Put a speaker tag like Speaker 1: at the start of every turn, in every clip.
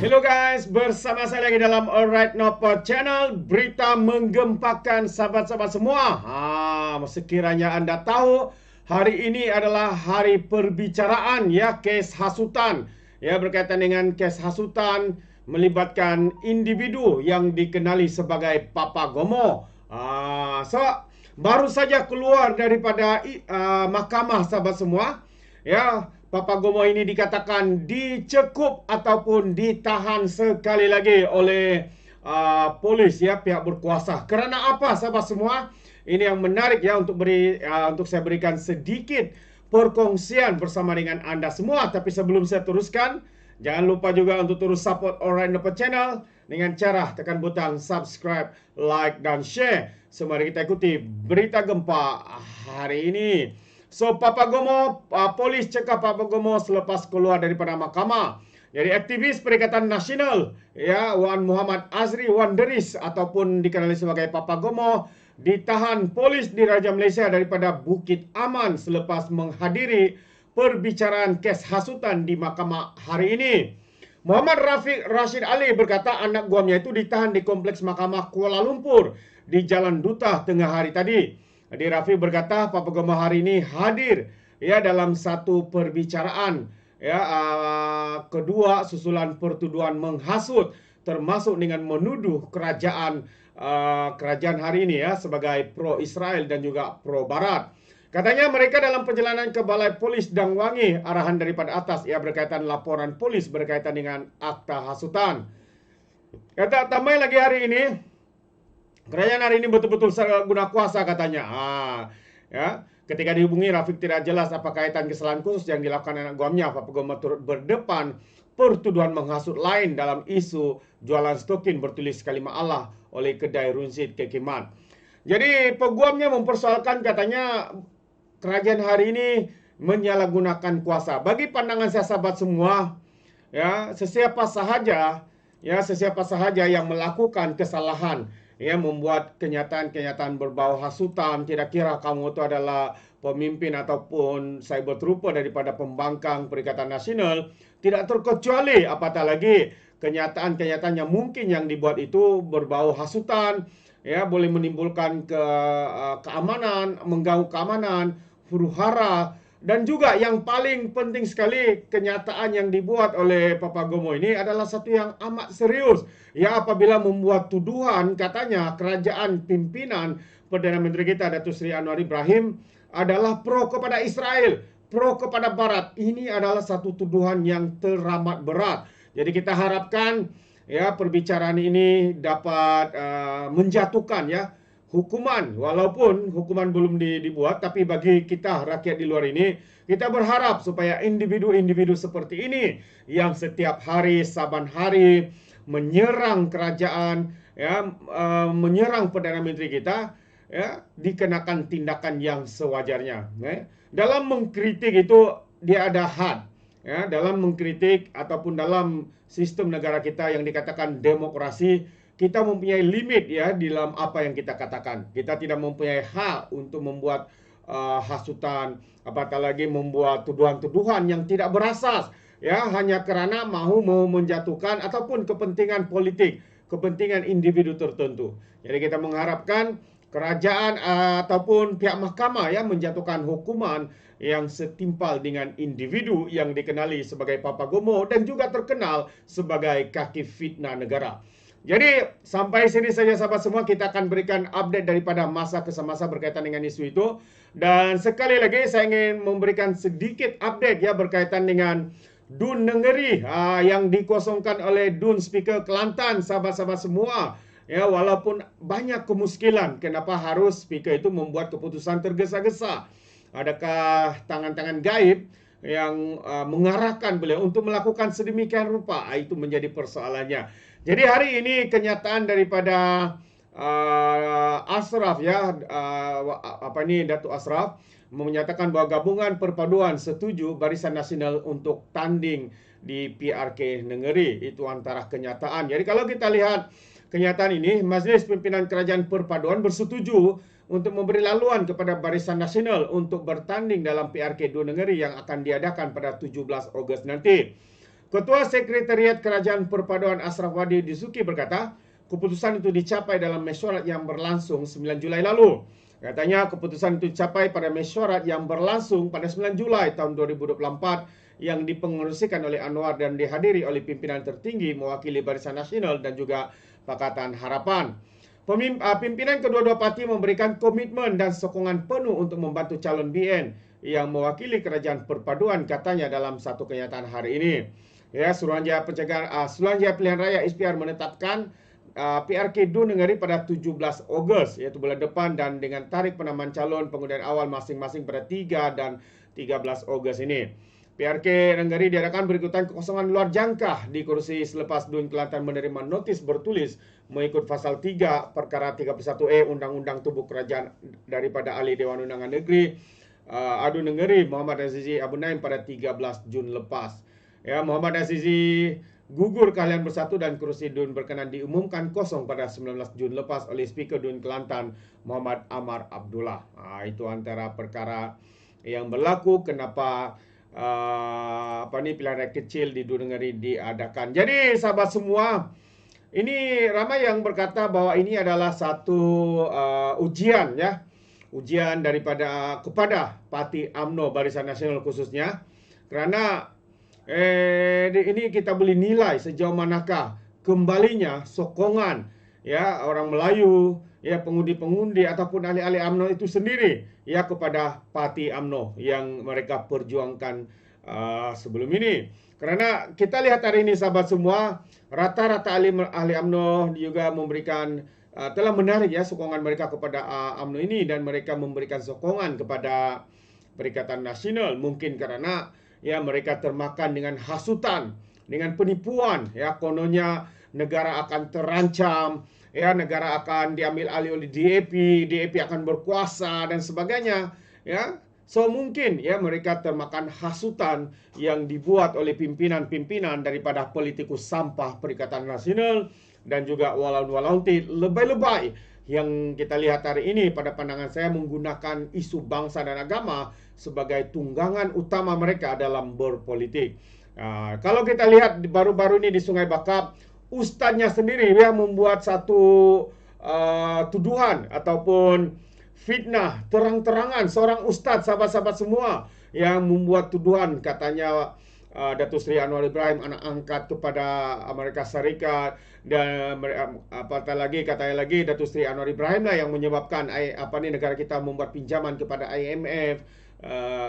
Speaker 1: Hello guys, bersama saya lagi dalam Alright Nopo Channel. Berita menggempakan sahabat-sahabat semua. Sekiranya anda tahu, hari ini adalah hari perbicaraan ya, kes hasutan. Ya, berkaitan dengan kes hasutan melibatkan individu yang dikenali sebagai Papa Gomo. Baru saja keluar daripada mahkamah sahabat semua. Ya, Papa Gomo ini dikatakan dicekup ataupun ditahan sekali lagi oleh polis ya, pihak berkuasa. Kerana apa sahabat semua? Ini yang menarik ya untuk saya berikan sedikit perkongsian bersama dengan anda semua. Tapi sebelum saya teruskan, jangan lupa juga untuk terus support Alright Nopo Channel dengan cara tekan butang subscribe, like dan share. Mari kita ikuti berita gempa hari ini. Papa Gomo, polis cekap Papa Gomo selepas keluar daripada mahkamah. Jadi aktivis Perikatan Nasional, ya, Wan Muhammad Azri Wan Deris ataupun dikenali sebagai Papa Gomo, ditahan polis di Raja Malaysia daripada Bukit Aman selepas menghadiri perbicaraan kes hasutan di mahkamah hari ini. Muhammad Rafiq Rashid Ali berkata anak guamnya itu ditahan di kompleks mahkamah Kuala Lumpur di Jalan Duta tengah hari tadi. Jadi Rafi berkata Papa Gomo hari ini hadir ya dalam satu perbicaraan ya, kedua susulan pertuduhan menghasut termasuk dengan menuduh kerajaan hari ini ya sebagai pro Israel dan juga pro Barat. Katanya mereka dalam perjalanan ke Balai Polis Dangwangi, arahan daripada atas ia berkaitan laporan polis berkaitan dengan akta hasutan. Kata tambah lagi hari ini, kerajaan hari ini betul-betul guna kuasa katanya. Ya, ketika dihubungi Rafiq tidak jelas apa kaitan kesalahan khusus yang dilakukan anak guamnya. Papa Gomo turut berdepan pertuduhan menghasut lain dalam isu jualan stokin bertulis kalimat Allah oleh kedai Runsit Kekiman. Jadi peguamnya mempersoalkan katanya kerajaan hari ini menyalahgunakan kuasa. Bagi pandangan saya sahabat semua, ya, sesiapa sahaja yang melakukan kesalahan, ya, membuat kenyataan-kenyataan berbau hasutan, tidak kira kamu itu adalah pemimpin ataupun cyber trooper daripada pembangkang Perikatan Nasional, tidak terkecuali apatah lagi kenyataan-kenyataan yang mungkin yang dibuat itu berbau hasutan, ya, boleh menimbulkan keamanan, mengganggu keamanan, huru-hara, dan juga yang paling penting sekali, kenyataan yang dibuat oleh Papa Gomo ini adalah satu yang amat serius. Ya, apabila membuat tuduhan katanya kerajaan pimpinan Perdana Menteri kita Datuk Seri Anwar Ibrahim adalah pro kepada Israel, pro kepada Barat. Ini adalah satu tuduhan yang teramat berat. Jadi kita harapkan ya perbicaraan ini dapat menjatuhkan ya hukuman, walaupun hukuman belum dibuat, tapi bagi kita rakyat di luar ini, kita berharap supaya individu-individu seperti ini yang setiap hari, saban hari menyerang kerajaan, ya, menyerang Perdana Menteri kita, ya, dikenakan tindakan yang sewajarnya. Ya. Dalam mengkritik itu dia ada had, ya, dalam mengkritik ataupun dalam sistem negara kita yang dikatakan demokrasi, kita mempunyai limit ya dalam apa yang kita katakan. Kita tidak mempunyai hak untuk membuat hasutan, apatah lagi membuat tuduhan-tuduhan yang tidak berasas ya, hanya kerana mahu menjatuhkan ataupun kepentingan politik, kepentingan individu tertentu. Jadi kita mengharapkan kerajaan ataupun pihak mahkamah ya menjatuhkan hukuman yang setimpal dengan individu yang dikenali sebagai Papa Gomo dan juga terkenal sebagai kaki fitnah negara. Jadi sampai sini saja sahabat semua, kita akan berikan update daripada masa ke semasa berkaitan dengan isu itu. Dan sekali lagi saya ingin memberikan sedikit update ya berkaitan dengan Dun Negeri yang dikosongkan oleh Dun Speaker Kelantan sahabat-sahabat semua. Ya, walaupun banyak kemuskilan kenapa harus speaker itu membuat keputusan tergesa-gesa. Adakah tangan-tangan gaib yang mengarahkan beliau untuk melakukan sedemikian rupa? Itu menjadi persoalannya. Jadi hari ini kenyataan daripada Ashraf ya, Datuk Ashraf menyatakan bahawa gabungan perpaduan setuju Barisan Nasional untuk tanding di PRK Negeri. Itu antara kenyataan. Jadi kalau kita lihat kenyataan ini, Majlis Pimpinan Kerajaan Perpaduan bersetuju untuk memberi laluan kepada Barisan Nasional untuk bertanding dalam PRK 2 Negeri yang akan diadakan pada 17 Ogos nanti. Ketua Sekretariat Kerajaan Perpaduan Ashraf Wadi Disuki berkata, keputusan itu dicapai dalam mesyuarat yang berlangsung 9 Julai lalu. Katanya keputusan itu dicapai pada mesyuarat yang berlangsung pada 9 Julai tahun 2024 yang dipengerusikan oleh Anwar dan dihadiri oleh pimpinan tertinggi mewakili Barisan Nasional dan juga Pakatan Harapan. Pimpinan kedua-dua parti memberikan komitmen dan sokongan penuh untuk membantu calon BN yang mewakili Kerajaan Perpaduan, katanya dalam satu kenyataan hari ini. Ya, Suruhanjaya Pilihan Raya SPR menetapkan PRK Dun Negeri pada 17 Ogos, iaitu bulan depan, dan dengan tarikh penambahan calon pengundian awal masing-masing pada 3 dan 13 Ogos ini. PRK Negeri diadakan berikutan kekosongan luar jangka di kursi selepas Dun Kelantan menerima notis bertulis mengikut pasal 3 perkara 31E Undang-Undang Tubuh Kerajaan daripada Ahli Dewan Undangan Negeri Adu Negeri Muhammad Azizi Abu Naim pada 13 Jun lepas. Ya, Muhammad Azizi gugur keahlian bersatu dan kursi Dun berkenan diumumkan kosong pada 19 Jun lepas oleh Speaker Dun Kelantan Muhammad Amar Abdullah. Itu antara perkara yang berlaku kenapa pilihan raya kecil di Dun Negeri diadakan. Jadi sahabat semua, ini ramai yang berkata bahwa ini adalah satu ujian, ya. Ujian kepada Parti UMNO Barisan Nasional khususnya, kerana ini kita boleh nilai sejauh manakah kembalinya sokongan, ya, orang Melayu, ya, pengundi-pengundi ataupun ahli-ahli UMNO itu sendiri, ya, kepada Parti UMNO yang mereka perjuangkan sebelum ini. Karena kita lihat hari ini sahabat semua, rata-rata ahli UMNO juga memberikan telah menarik, ya, sokongan mereka kepada UMNO ini, dan mereka memberikan sokongan kepada Perikatan Nasional, mungkin karena, ya, mereka termakan dengan hasutan, dengan penipuan, ya, kononnya negara akan terancam, ya, negara akan diambil alih oleh DAP akan berkuasa dan sebagainya, ya. So mungkin, ya, mereka termakan hasutan yang dibuat oleh pimpinan-pimpinan daripada politikus sampah Perikatan Nasional dan juga walaun-walaunti lebay-lebay yang kita lihat hari ini. Pada pandangan saya menggunakan isu bangsa dan agama sebagai tunggangan utama mereka dalam berpolitik. Kalau kita lihat baru-baru ini di Sungai Bakap, ustaznya sendiri, ya, membuat satu tuduhan ataupun fitnah terang-terangan. Seorang ustaz, sahabat-sahabat semua, yang membuat tuduhan, katanya Datuk Seri Anwar Ibrahim anak angkat kepada Amerika Syarikat, dan katanya lagi Datuk Seri Anwar Ibrahim lah yang menyebabkan negara kita membuat pinjaman kepada IMF,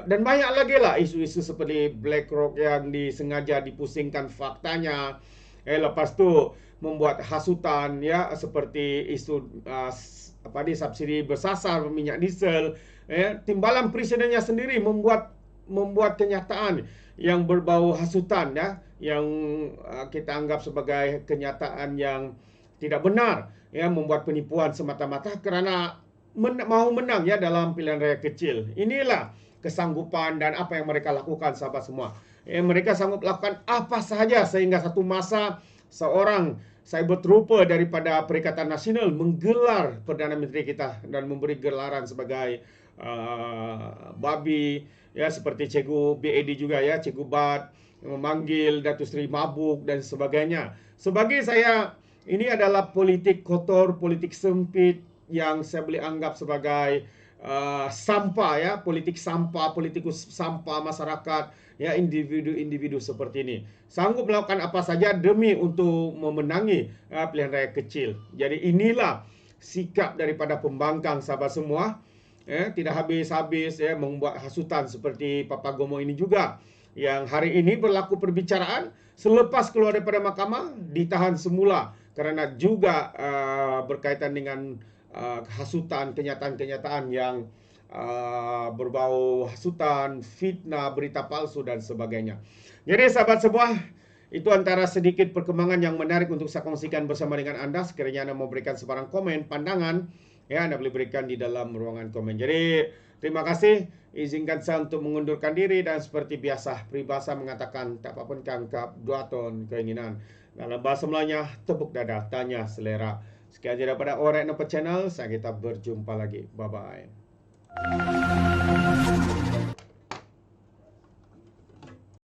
Speaker 1: dan banyak lagi lah isu-isu seperti BlackRock yang disengaja dipusingkan faktanya. Lepas tu membuat hasutan, ya, seperti isu subsidi bersasar minyak diesel. Timbalan presidennya sendiri membuat kenyataan yang berbau hasutan, ya, yang kita anggap sebagai kenyataan yang tidak benar, ya, membuat penipuan semata-mata kerana mahu menang, ya, dalam pilihan raya kecil. Inilah kesanggupan dan apa yang mereka lakukan, sahabat semua. Mereka sanggup lakukan apa sahaja sehingga satu masa seorang cyber trooper daripada Perikatan Nasional menggelar Perdana Menteri kita dan memberi gelaran sebagai babi, ya, seperti Cikgu BAD juga, ya, Cikgu Bat, memanggil Datuk Seri mabuk dan sebagainya. Sebagai saya, ini adalah politik kotor, politik sempit yang saya boleh anggap sebagai sampah, ya, politik sampah, politikus sampah masyarakat, ya, individu-individu seperti ini sanggup melakukan apa saja demi untuk memenangi pilihan raya kecil. Jadi inilah sikap daripada pembangkang, sahabat semua, tidak habis-habis, ya, membuat hasutan seperti Papa Gomo ini juga, yang hari ini berlaku perbicaraan selepas keluar daripada mahkamah ditahan semula kerana juga berkaitan dengan hasutan, kenyataan-kenyataan yang berbau hasutan, fitnah, berita palsu dan sebagainya. Jadi sahabat semua, itu antara sedikit perkembangan yang menarik untuk saya kongsikan bersama dengan anda. Sekiranya anda mau berikan sebarang komen, pandangan, ya, anda boleh berikan di dalam ruangan komen. Jadi terima kasih. Izinkan saya untuk mengundurkan diri, dan seperti biasa peribahasa mengatakan tak apa pun kangkap dua ton keinginan. Dalam bahasa Melayunya, tepuk dada, tanya selera. Sekian saja daripada Alright Nampak Channel. Kita berjumpa lagi. Bye-bye.